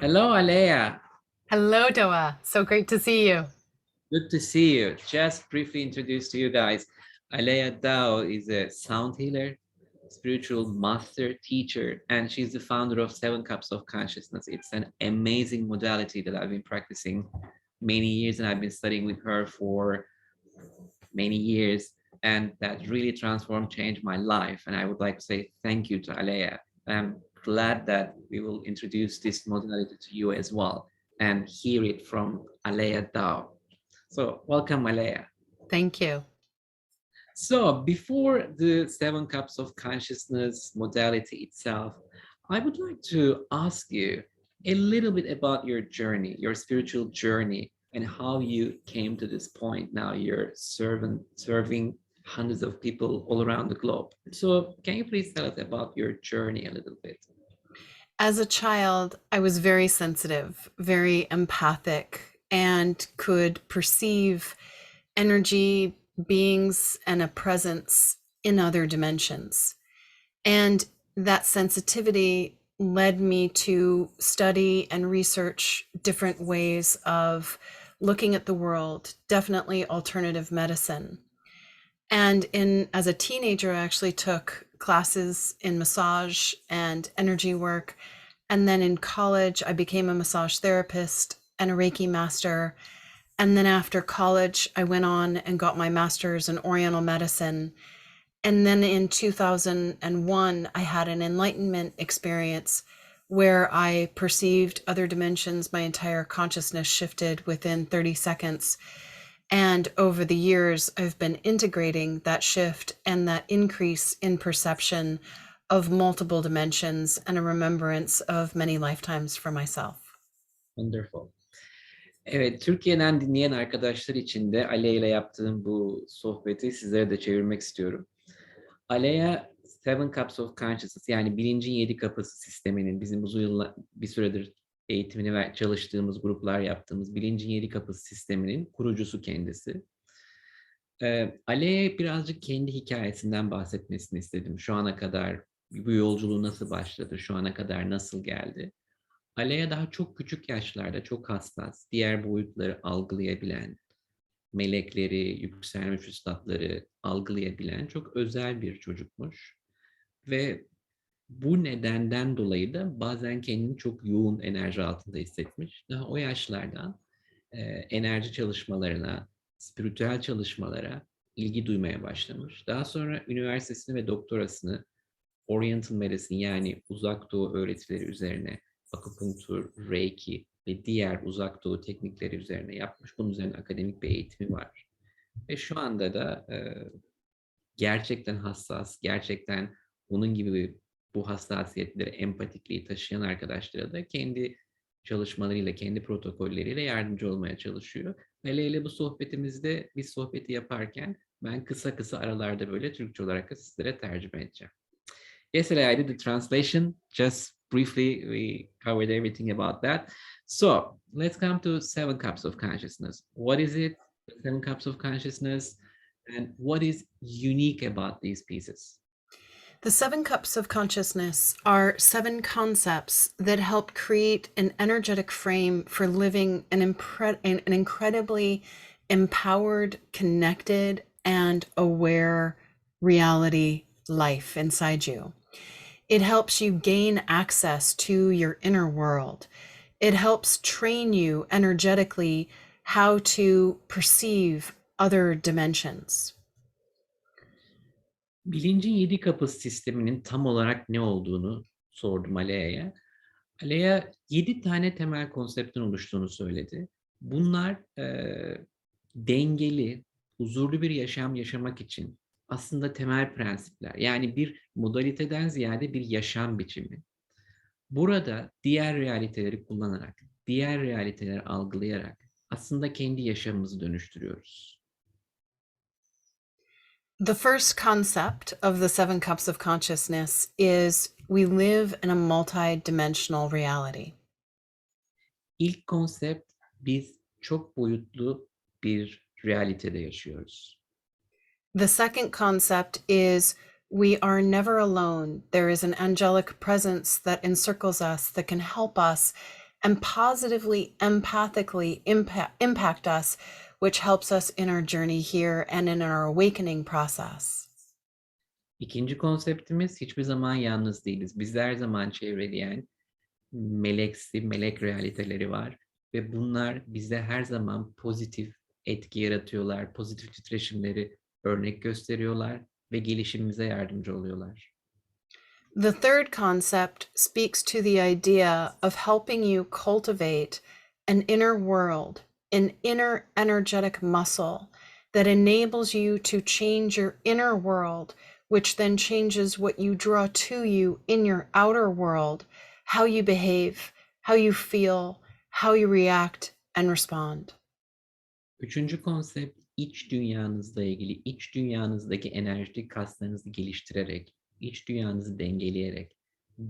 Hello, Aleya. Hello, Doa. So great to see you. Good to see you. Just briefly introduce to you guys. Aleya Dao is a sound healer, spiritual master, teacher, and she's the founder of Seven Cups of Consciousness. It's an amazing modality that I've been practicing many years, and I've been studying with her for many years, and that really transformed, changed my life. And I would like to say thank you to Aleya. I'm glad that we will introduce this modality to you as well and hear it from Aleya Dao. So welcome, Aleya. Thank you. So before the Seven Cups of Consciousness modality itself, I would like to ask you a little bit about your journey, your spiritual journey, and how you came to this point. Now you're serving hundreds of people all around the globe. So can you please tell us about your journey a little bit? As a child, I was very sensitive, very empathic, and could perceive energy, beings, and a presence in other dimensions. And that sensitivity led me to study and research different ways of looking at the world, definitely alternative medicine. And as a teenager, I actually took classes in massage and energy work. And then in college, I became a massage therapist and a Reiki master. And then after college, I went on and got my master's in Oriental Medicine. And then in 2001, I had an enlightenment experience where I perceived other dimensions. My entire consciousness shifted within 30 seconds. And over the years, I've been integrating that shift and that increase in perception of multiple dimensions and a remembrance of many lifetimes for myself. Wonderful. Evet, Türkiye'den dinleyen arkadaşlar için de Aleya ile yaptığım bu sohbeti sizlere de çevirmek istiyorum. Aleya Seven Cups of Consciousness, yani bilincin yedi kapısı sisteminin bizim uzun yıllar bir süredir eğitimini ve çalıştığımız gruplar yaptığımız bilincin yedi kapısı sisteminin kurucusu kendisi. Aleya'ya birazcık kendi hikayesinden bahsetmesini istedim. Şu ana kadar bu yolculuğu nasıl başladı, şu ana kadar nasıl geldi? Aleya daha çok küçük yaşlarda çok hassas, diğer boyutları algılayabilen, melekleri, yükselmiş üstatları algılayabilen çok özel bir çocukmuş. Ve bu nedenden dolayı da bazen kendini çok yoğun enerji altında hissetmiş. Daha o yaşlardan enerji çalışmalarına, spiritüel çalışmalara ilgi duymaya başlamış. Daha sonra üniversitesini ve doktorasını Oriental Medicine, yani uzak doğu öğretileri üzerine akupunktur, reiki ve diğer uzak doğu teknikleri üzerine yapmış. Bunun üzerine akademik bir eğitimi var. Ve şu anda da gerçekten hassas, gerçekten onun gibi bu hassasiyetleri, empatikliği taşıyan arkadaşlara da kendi çalışmalarıyla, kendi protokolleriyle yardımcı olmaya çalışıyor. Mele ile bu sohbetimizde biz sohbeti yaparken ben kısa kısa aralarda böyle Türkçe olarak da sizlere tercüme edeceğim. Yesterday I did the translation. Just briefly, we covered everything about that. So let's come to Seven Cups of Consciousness. What is it? Seven Cups of Consciousness, and what is unique about these pieces? The seven cups of consciousness are seven concepts that help create an energetic frame for living an incredibly empowered, connected, and aware reality life inside you. It helps you gain access to your inner world. It helps train you energetically how to perceive other dimensions. Bilincin yedi kapısı sisteminin tam olarak ne olduğunu sordum Aleya'ya. Aleya 7 tane temel konseptin oluştuğunu söyledi. Bunlar dengeli, huzurlu bir yaşam yaşamak için aslında temel prensipler. Yani bir modaliteden ziyade bir yaşam biçimi. Burada diğer realiteleri kullanarak, diğer realiteleri algılayarak aslında kendi yaşamımızı dönüştürüyoruz. The first concept of the seven cups of consciousness is we live in a multi-dimensional reality. İlk konsept, biz çok boyutlu bir realitede yaşıyoruz. The second concept is we are never alone. There is an angelic presence that encircles us that can help us and positively, empathically impact us, which helps us in our journey here and in our awakening process. İkinci konseptimiz hiçbir zaman yalnız değiliz. Bizi her zaman çevreleyen meleksi, melek realiteleri var ve bunlar bize her zaman pozitif etki yaratıyorlar, pozitif titreşimleri örnek gösteriyorlar ve gelişimimize yardımcı oluyorlar. The third concept speaks to the idea of helping you cultivate an inner world, an inner energetic muscle that enables you to change your inner world, which then changes what you draw to you in your outer world, how you behave, how you feel, how you react and respond. Üçüncü konsept iç dünyanızla ilgili, iç dünyanızdaki enerjitik kaslarınızı geliştirerek, iç dünyanızı dengeleyerek,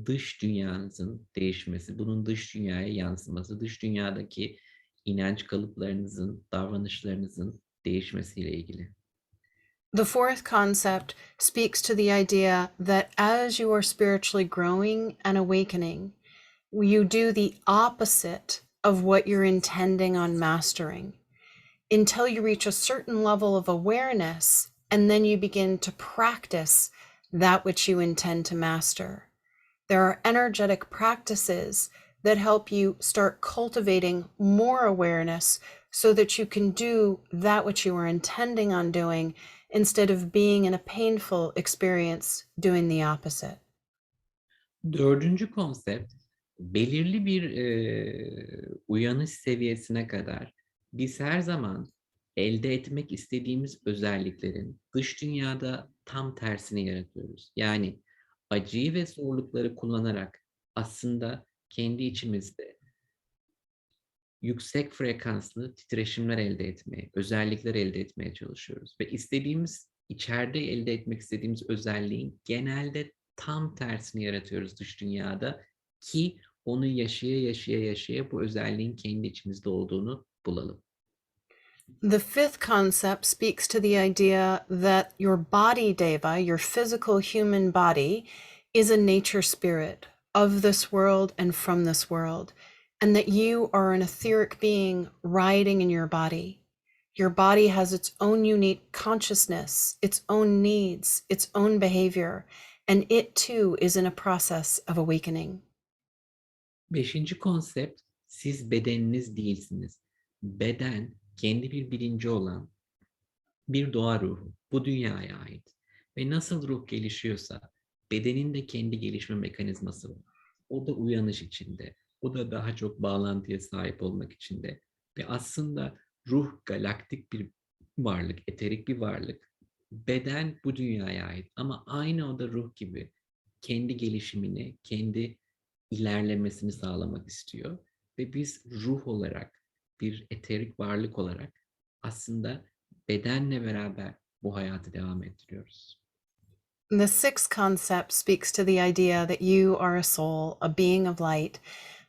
dış dünyanızın değişmesi, bunun dış dünyaya yansıması, dış dünyadaki inanç kalıplarınızın, davranışlarınızın değişmesiyle ilgili. The fourth concept speaks to the idea that as you are spiritually growing and awakening, you do the opposite of what you're intending on mastering until you reach a certain level of awareness, and then you begin to practice that which you intend to master. There are energetic practices that help you start cultivating more awareness so that you can do that which you were intending on doing instead of being in a painful experience doing the opposite. Dördüncü konsept, belirli bir uyanış seviyesine kadar biz her zaman elde etmek istediğimiz özelliklerin dış dünyada tam tersini yaratıyoruz. Yani acıyı ve zorlukları kullanarak aslında kendi içimizde yüksek frekanslı titreşimler elde etmeye, özellikler elde etmeye çalışıyoruz. Ve istediğimiz, içeride elde etmek istediğimiz özelliğin genelde tam tersini yaratıyoruz dış dünyada ki onu yaşaya bu özelliğin kendi içimizde olduğunu bulalım. The fifth concept speaks to the idea that your body, Deva, your physical human body, is a nature spirit of this world and from this world, and that you are an etheric being riding in your body. Your body has its own unique consciousness, its own needs, its own behavior, and it too is in a process of awakening. Beşinci konsept, siz bedeniniz değilsiniz. Beden kendi bir bilinci olan bir doğa ruhu, bu dünyaya ait. Ve nasıl ruh gelişiyorsa bedenin de kendi gelişme mekanizması var. O da uyanış içinde, o da daha çok bağlantıya sahip olmak içinde. Ve aslında ruh galaktik bir varlık, eterik bir varlık. Beden bu dünyaya ait ama aynı o da ruh gibi kendi gelişimini, kendi ilerlemesini sağlamak istiyor. Ve biz ruh olarak, bir eterik varlık olarak aslında bedenle beraber bu hayatı devam ettiriyoruz. The sixth concept speaks to the idea that you are a soul, a being of light,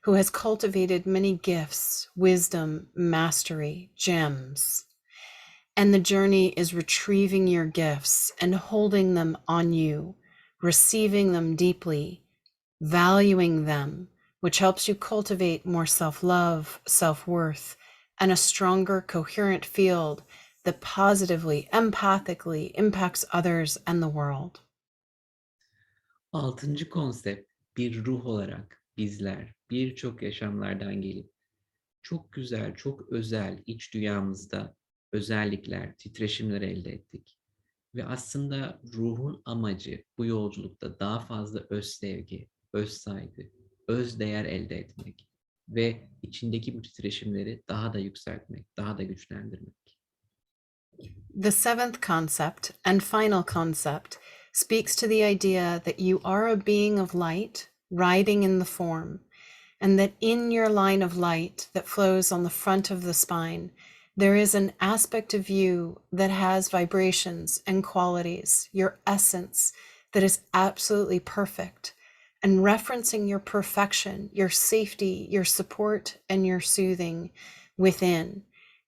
who has cultivated many gifts, wisdom, mastery, gems. And the journey is retrieving your gifts and holding them on you, receiving them deeply, valuing them, which helps you cultivate more self-love, self-worth, and a stronger, coherent field that positively, empathically impacts others and the world. Altıncı konsept, bir ruh olarak bizler birçok yaşamlardan gelip çok güzel, çok özel iç dünyamızda özellikler, titreşimler elde ettik. Ve aslında ruhun amacı bu yolculukta daha fazla öz sevgi, öz saygı, öz değer elde etmek ve içindeki bu titreşimleri daha da yükseltmek, daha da güçlendirmek. The seventh concept and final concept speaks to the idea that you are a being of light riding in the form, and that in your line of light that flows on the front of the spine, there is an aspect of you that has vibrations and qualities, your essence that is absolutely perfect, and referencing your perfection, your safety, your support, and your soothing within,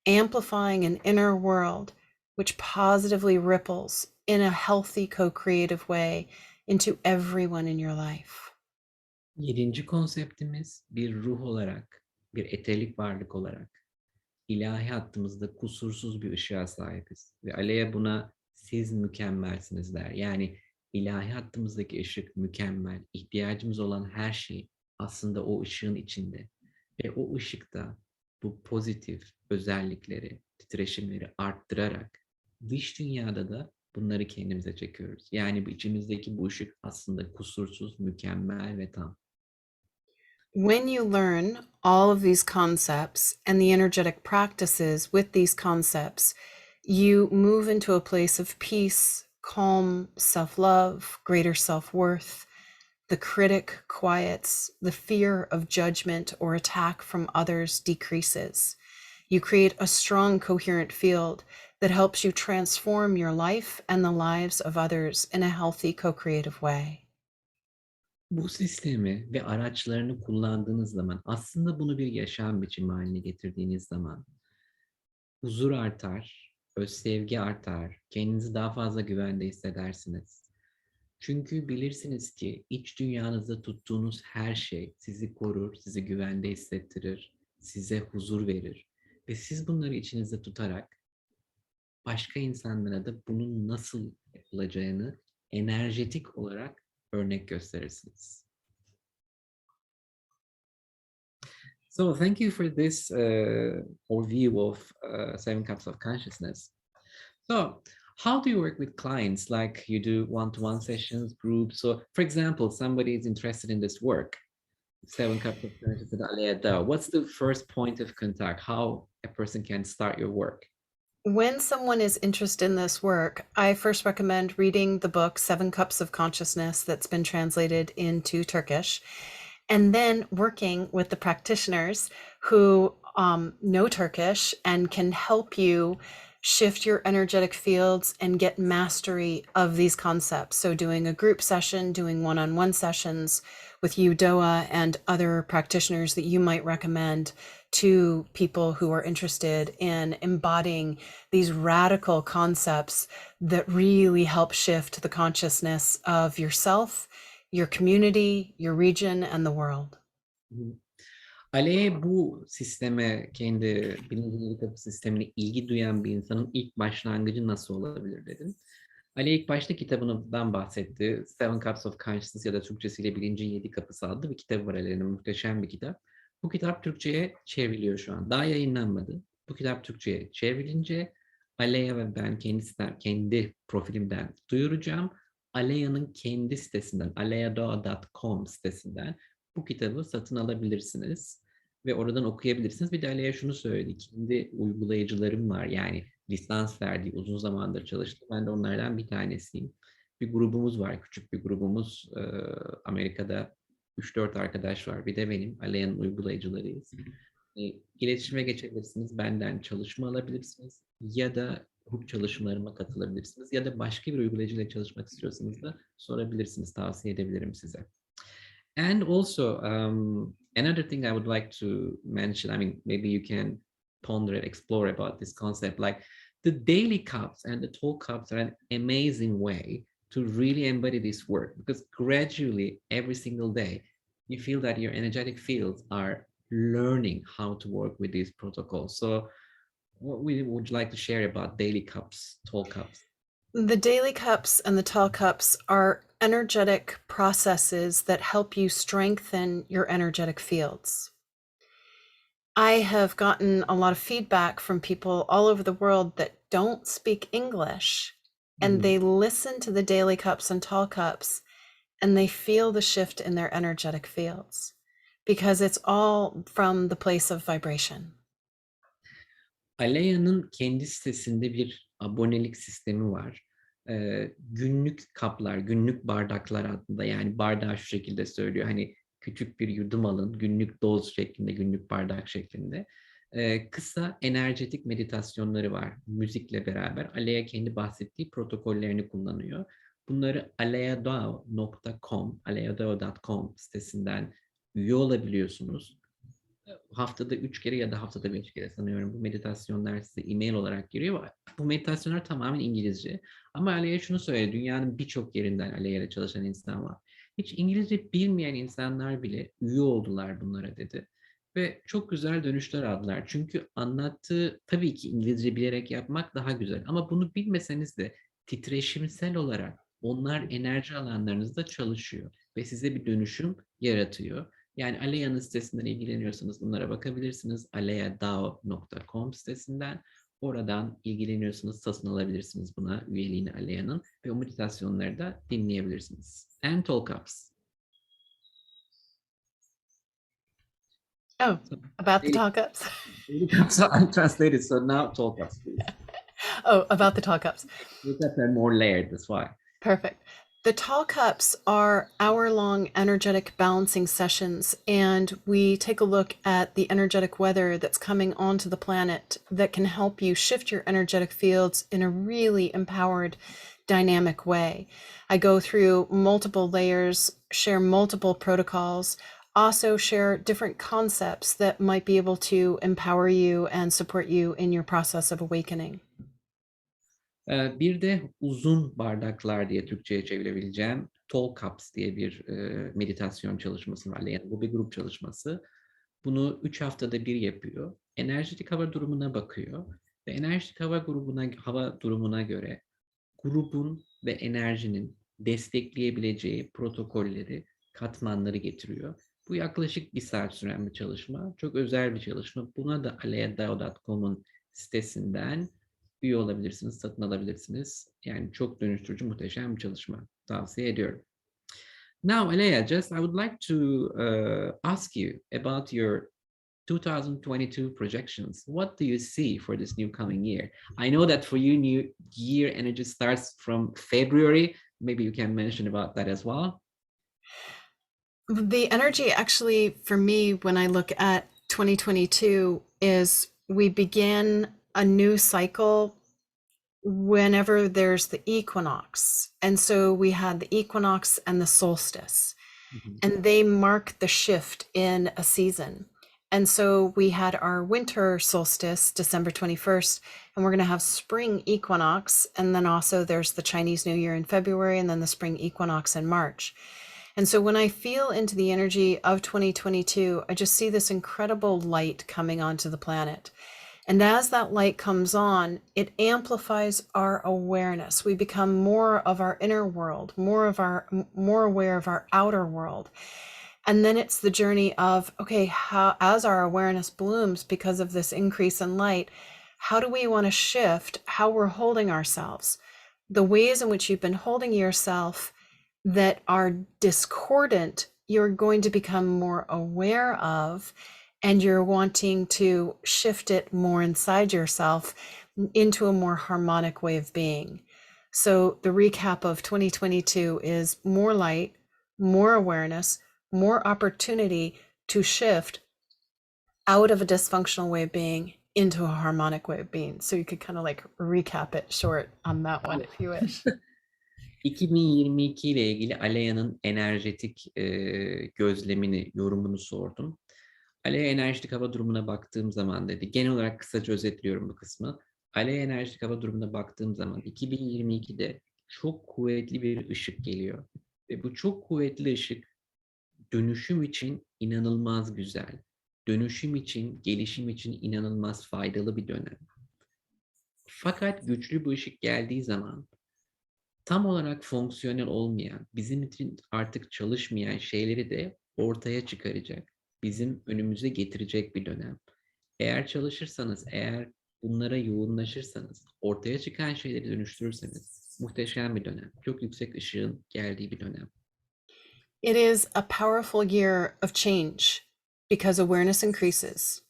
amplifying an inner world which positively ripples in a healthy, co-creative way into everyone in your life. Yedinci konseptimiz bir ruh olarak bir eterik varlık olarak ilahi hattımızda kusursuz bir ışığa sahibiz. Ve Aleya buna siz mükemmelsiniz der. Yani ilahi hattımızdaki ışık mükemmel. İhtiyacımız olan her şey aslında o ışığın içinde. Ve o ışıkta bu pozitif özellikleri, titreşimleri arttırarak dış dünyada da bunları kendimize çekiyoruz. Yani bu içimizdeki bu ışık aslında kusursuz, mükemmel ve tam. When you learn all of these concepts and the energetic practices with these concepts, you move into a place of peace, calm, self love, greater self worth. The critic quiets, the fear of judgment or attack from others decreases. You create a strong, coherent field that helps you transform your life and the lives of others in a healthy, co creative way. Bu sistemi ve araçlarını kullandığınız zaman aslında bunu bir yaşam biçimi haline getirdiğiniz zaman huzur artar, özsevgi artar, kendinizi daha fazla güvende hissedersiniz. Çünkü bilirsiniz ki iç dünyanızda tuttuğunuz her şey sizi korur, sizi güvende hissettirir, size huzur verir. Ve siz bunları içinizde tutarak başka insanlara da bunun nasıl yapılacağını enerjetik olarak örnek gösterirsiniz. So thank you for this overview of Seven Cups of Consciousness. So how do you work with clients? Like you do one-to-one sessions, groups? So for example, somebody is interested in this work, Seven Cups of Consciousness, Aleya. What's the first point of contact? How a person can start your work? When someone is interested in this work, I first recommend reading the book Seven Cups of Consciousness that's been translated into Turkish, and then working with the practitioners who know Turkish and can help you shift your energetic fields and get mastery of these concepts. So, doing a group session, doing one on one sessions with you, Doa, and other practitioners that you might recommend to people who are interested in embodying these radical concepts that really help shift the consciousness of yourself, your community, your region, and the world. Aleya bu sisteme, kendi bilinçli kapı sistemine ilgi duyan bir insanın ilk başlangıcı nasıl olabilir dedin. Aleya ilk başta kitabından bahsetti. Seven Cups of Consciousness ya da Türkçesiyle Bilincin Yedi Kapısı adlı bir kitap var Aleya'nın, muhteşem bir kitap. Bu kitap Türkçe'ye çevriliyor şu an. Daha yayınlanmadı. Bu kitap Türkçe'ye çevrilince Aleya ve ben kendi profilimden duyuracağım. Aleya'nın kendi sitesinden, aleyadoğa.com sitesinden bu kitabı satın alabilirsiniz ve oradan okuyabilirsiniz. Bir de Aleya şunu söyledi. Kendi uygulayıcılarım var. Yani lisans verdiği, uzun zamandır çalıştı. Ben de onlardan bir tanesiyim. Bir grubumuz var, küçük bir grubumuz. Amerika'da 3-4 arkadaş var. Bir de benim, Aleya'nın uygulayıcılarıyız. İletişime geçebilirsiniz. Benden çalışma alabilirsiniz. Ya da grup çalışmalarıma katılabilirsiniz. Ya da başka bir uygulayıcıyla çalışmak istiyorsanız da sorabilirsiniz. Tavsiye edebilirim size. And also, another thing I would like to mention, I mean, maybe you can ponder and explore about this concept, like the daily cups and the tall cups are an amazing way to really embody this work, because gradually, every single day, you feel that your energetic fields are learning how to work with these protocols. So what would you like to share about daily cups, tall cups? The daily cups and the tall cups are energetic processes that help you strengthen your energetic fields. I have gotten a lot of feedback from people all over the world that don't speak English, and Mhm. they listen to the daily cups and tall cups and they feel the shift in their energetic fields because it's all from the place of vibration. Aleya'nın kendi sitesinde bir abonelik sistemi var. Günlük kaplar, günlük bardaklar adında, yani bardağı şu şekilde söylüyor. Hani küçük bir yudum alın, günlük doz şeklinde, günlük bardak şeklinde. Kısa enerjetik meditasyonları var müzikle beraber. Aleya kendi bahsettiği protokollerini kullanıyor. Bunları aleyadao.com sitesinden üye olabiliyorsunuz. Haftada 3 kere ya da haftada 5 kere sanıyorum bu meditasyonlar size e-mail olarak giriyor. Bu meditasyonlar tamamen İngilizce. Ama Aleya şunu söyledi. Dünyanın birçok yerinden Aleya ile çalışan insan var. Hiç İngilizce bilmeyen insanlar bile üye oldular bunlara dedi. Ve çok güzel dönüşler aldılar. Çünkü anlattığı tabii ki İngilizce bilerek yapmak daha güzel. Ama bunu bilmeseniz de titreşimsel olarak onlar enerji alanlarınızda çalışıyor. Ve size bir dönüşüm yaratıyor. Yani Aleya'nın sitesinden ilgileniyorsanız bunlara bakabilirsiniz. aleyadao.com sitesinden. Oradan ilgileniyorsanız satın alabilirsiniz buna üyeliğini Aleya'nın. Ve o meditasyonları da dinleyebilirsiniz. And talk ups. Oh, So, about the talk ups. so I translated. So now talk ups, please. Oh, about the talk ups. Look at them more layered. That's why. Perfect. The tall cups are hour-long energetic balancing sessions, and we take a look at the energetic weather that's coming onto the planet that can help you shift your energetic fields in a really empowered, dynamic way. I go through multiple layers, share multiple protocols, also share different concepts that might be able to empower you and support you in your process of awakening. Bir de uzun bardaklar diye Türkçe'ye çevirebileceğim tall cups diye bir meditasyon çalışması var. Yani bu bir grup çalışması. Bunu 3 haftada bir yapıyor. Enerjitik hava durumuna bakıyor ve enerjitik hava durumuna göre grubun ve enerjinin destekleyebileceği protokolleri, katmanları getiriyor. Bu yaklaşık bir saat süren bir çalışma. Çok özel bir çalışma. Buna da aleyadao.com'un sitesinden üye olabilirsiniz, satın alabilirsiniz. Yani çok dönüştürücü, muhteşem bir çalışma. Tavsiye ediyorum. Now, Aleya, just I would like to ask you about your 2022 projections. What do you see for this new coming year? I know that for you, new year energy starts from February. Maybe you can mention about that as well. The energy actually for me when I look at 2022 is we begin a new cycle whenever there's the equinox. And so we had the equinox and the solstice, Mhm. and they mark the shift in a season. And so we had our winter solstice, December 21st, and we're going to have spring equinox. And then also there's the Chinese New Year in February, and then the spring equinox in March. And so when I feel into the energy of 2022, I just see this incredible light coming onto the planet. And as that light comes on, it amplifies our awareness. We become more of our inner world, more aware of our outer world. And then it's the journey of, okay, how, as our awareness blooms because of this increase in light, how do we want to shift how we're holding ourselves? The ways in which you've been holding yourself that are discordant, you're going to become more aware of, and you're wanting to shift it more inside yourself into a more harmonic way of being. So the recap of 2022 is more light, more awareness, more opportunity to shift out of a dysfunctional way of being into a harmonic way of being. So you could kind of like recap it short on that one if you wish. 2022 ile ilgili Aleya'nın enerjetik gözlemini, yorumunu sordum. Aleya enerjitik hava durumuna baktığım zaman dedi. Genel olarak kısaca özetliyorum bu kısmı. Aleya enerjitik hava durumuna baktığım zaman 2022'de çok kuvvetli bir ışık geliyor. Ve bu çok kuvvetli ışık dönüşüm için inanılmaz güzel. Dönüşüm için, gelişim için inanılmaz faydalı bir dönem. Fakat güçlü bir ışık geldiği zaman tam olarak fonksiyonel olmayan, bizim için artık çalışmayan şeyleri de ortaya çıkaracak, bizim önümüze getirecek bir dönem. Eğer çalışırsanız, eğer bunlara yoğunlaşırsanız, ortaya çıkan şeyleri dönüştürürseniz muhteşem bir dönem. Çok yüksek ışığın geldiği bir dönem. It is a powerful year of change because awareness increases.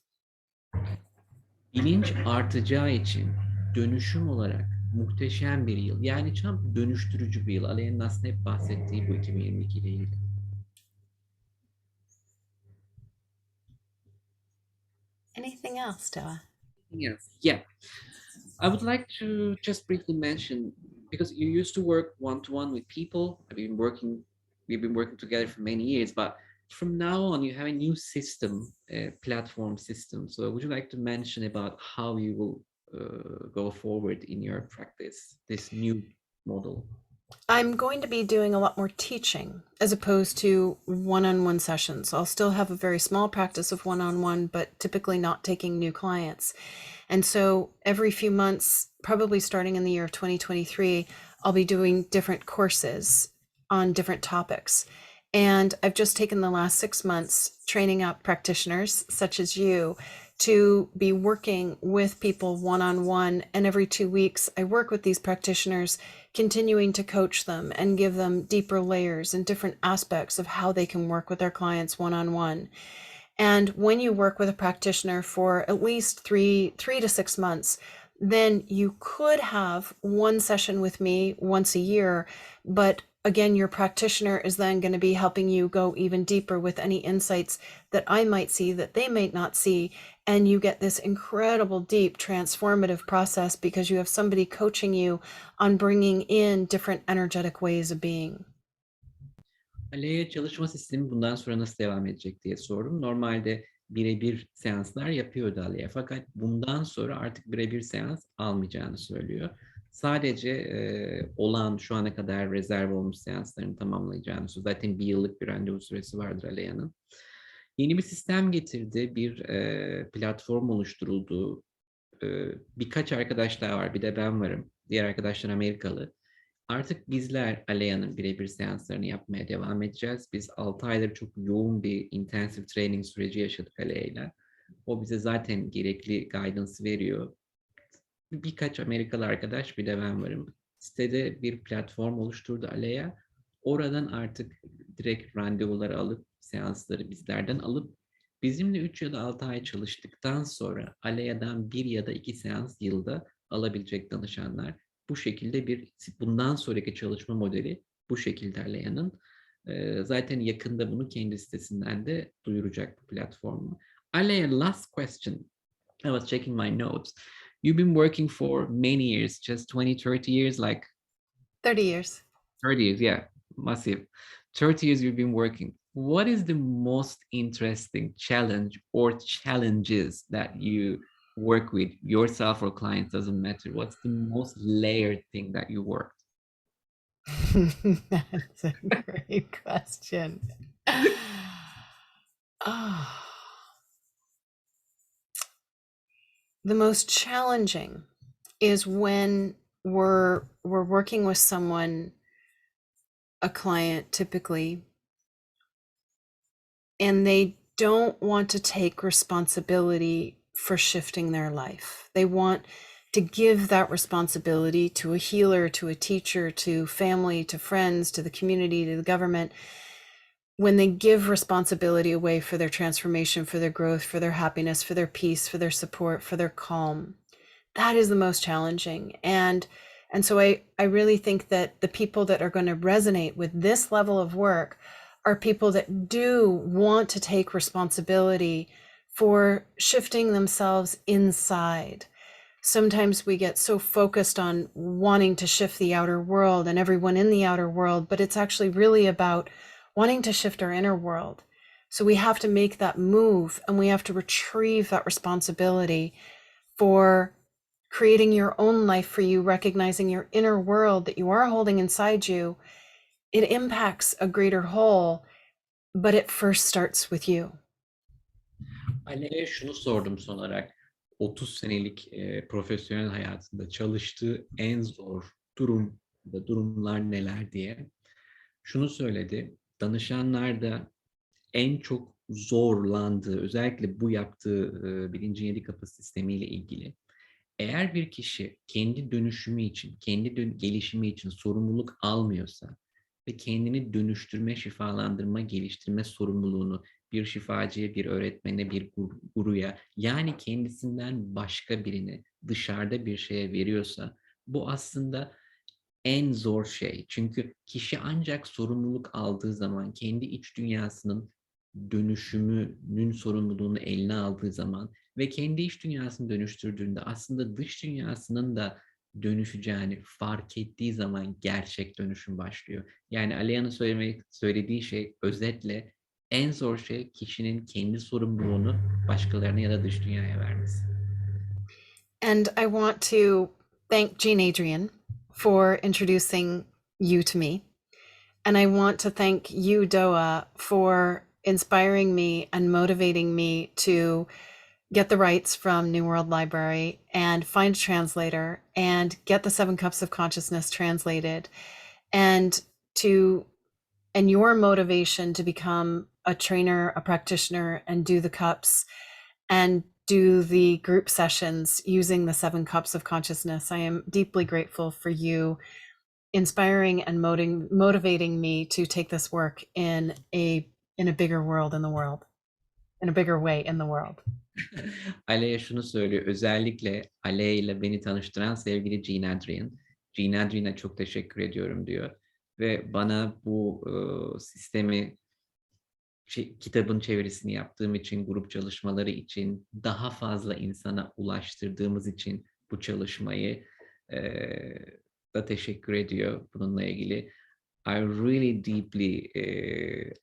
Bilinç artacağı için dönüşüm olarak muhteşem bir yıl. Yani tam dönüştürücü bir yıl. Aleyha'nın aslında hep bahsettiği bu 2022 ile ilgili. Anything else, Doa? Yes. Yeah. I would like to just briefly mention because you used to work one-to-one with people. We've been working together for many years, but from now on, you have a new system, a platform system. So, would you like to mention about how you will go forward in your practice, this new model? I'm going to be doing a lot more teaching as opposed to one-on-one sessions. I'll still have a very small practice of one-on-one, but typically not taking new clients. And so every few months, probably starting in the year of 2023, I'll be doing different courses on different topics. And I've just taken the last 6 months training up practitioners such as you to be working with people one on one. And every 2 weeks, I work with these practitioners, continuing to coach them and give them deeper layers and different aspects of how they can work with their clients one on one. And when you work with a practitioner for at least three to 6 months, then you could have one session with me once a year. But again, your practitioner is then going to be helping you go even deeper with any insights that I might see that they might not see. And you get this incredible, deep, transformative process because you have somebody coaching you on bringing in different energetic ways of being. Aleya çalışma sistemi bundan sonra nasıl devam edecek diye sordum. Normalde birebir seanslar yapıyordu Aleya. Fakat bundan sonra artık birebir seans almayacağını söylüyor. Sadece olan şu ana kadar rezerv olmuş seanslarını tamamlayacağını söylüyor. Zaten bir yıllık bir randevu süresi vardır Aleya'nın. Yeni bir sistem getirdi. Bir platform oluşturuldu. Birkaç arkadaş daha var. Bir de ben varım. Diğer arkadaşlar Amerikalı. Artık bizler Aleya'nın birebir seanslarını yapmaya devam edeceğiz. Biz 6 aydır çok yoğun bir intensive training süreci yaşadık Aleya'yla. O bize zaten gerekli guidance veriyor. Birkaç Amerikalı arkadaş bir de ben varım. Sitede bir platform oluşturdu Aleya. Oradan artık direkt randevuları alıp seansları bizlerden alıp bizimle 3 ya da 6 ay çalıştıktan sonra Aleya'dan bir ya da 2 seans yılda alabilecek danışanlar. Bu şekilde bundan sonraki çalışma modeli bu şekilde Aleya'nın. Zaten yakında bunu kendi sitesinden de duyuracak bu platformu. Aleya, last question. I was checking my notes. You've been working for many years, just 20, 30 years, like 30 years. 30 years, yeah, massive. 30 years you've been working. What is the most interesting challenge or challenges that you work with yourself or clients, doesn't matter. What's the most layered thing that you worked? That's a great question. Oh, the most challenging is when we're working with someone, a client typically, and they don't want to take responsibility for shifting their life. They want to give that responsibility to a healer, to a teacher, to family, to friends, to the community, to the government. When they give responsibility away for their transformation, for their growth, for their happiness, for their peace, for their support, for their calm, that is the most challenging. And so I really think that the people that are going to resonate with this level of work are people that do want to take responsibility for shifting themselves inside. Sometimes we get so focused on wanting to shift the outer world and everyone in the outer world, but it's actually really about wanting to shift our inner world. So we have to make that move and we have to retrieve that responsibility for creating your own life for you, recognizing your inner world that you are holding inside you. It impacts a greater whole, but it first starts with you. Ali'ye şunu sordum son olarak. 30 senelik profesyonel hayatında çalıştığı en zor durumlar neler diye. Şunu söyledi. Danışanlarda en çok zorlandığı, özellikle bu yaptığı bilinci yedi kapı sistemiyle ilgili. Eğer bir kişi kendi dönüşümü için, kendi gelişimi için sorumluluk almıyorsa ve kendini dönüştürme, şifalandırma, geliştirme sorumluluğunu bir şifacıya, bir öğretmene, bir guruya, yani kendisinden başka birine, dışarıda bir şeye veriyorsa, bu aslında en zor şey. Çünkü kişi ancak sorumluluk aldığı zaman, kendi iç dünyasının dönüşümünün sorumluluğunu eline aldığı zaman ve kendi iç dünyasını dönüştürdüğünde aslında dış dünyasının da dönüşeceğini fark ettiği zaman gerçek dönüşüm başlıyor. Yani Aleya'nın söylediği şey özetle en zor şey kişinin kendi sorumluluğunu başkalarına ya da dış dünyaya vermesi. And I want to thank Jean Adrian for introducing you to me. And I want to thank you, Doa, for inspiring me and motivating me to get the rights from New World Library and find a translator and get the Seven Cups of Consciousness translated, and to and your motivation to become a trainer, a practitioner, and do the cups and do the group sessions using the Seven Cups of Consciousness. I am deeply grateful for you inspiring and motivating me to take this work in a bigger world in the world, in a bigger way in the world. Aleya şunu söylüyor. Özellikle Aleya ile beni tanıştıran sevgili Jean Adrian. Jean Adrian'a çok teşekkür ediyorum diyor. Ve bana bu sistemi kitabın çevirisini yaptığım için, grup çalışmaları için, daha fazla insana ulaştırdığımız için bu çalışmayı e, da teşekkür ediyor bununla ilgili. I really deeply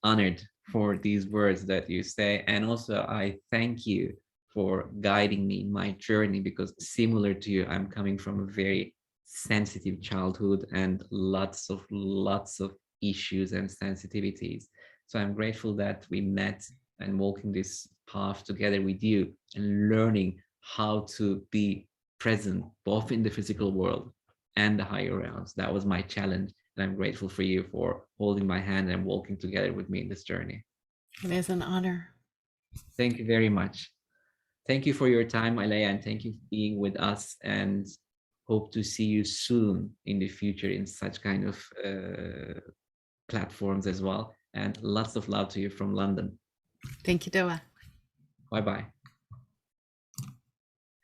honored for these words that you say, and also I thank you for guiding me in my journey, because similar to you, I'm coming from a very sensitive childhood and lots of issues and sensitivities. So I'm grateful that we met and walking this path together with you and learning how to be present both in the physical world and the higher realms. That was my challenge. And I'm grateful for you for holding my hand and walking together with me in this journey. It is an honor. Thank you very much. Thank you for your time, Aleya, and thank you for being with us, and hope to see you soon in the future in such kind of platforms as well. And lots of love to you from London. Thank you, Doa. Bye-bye.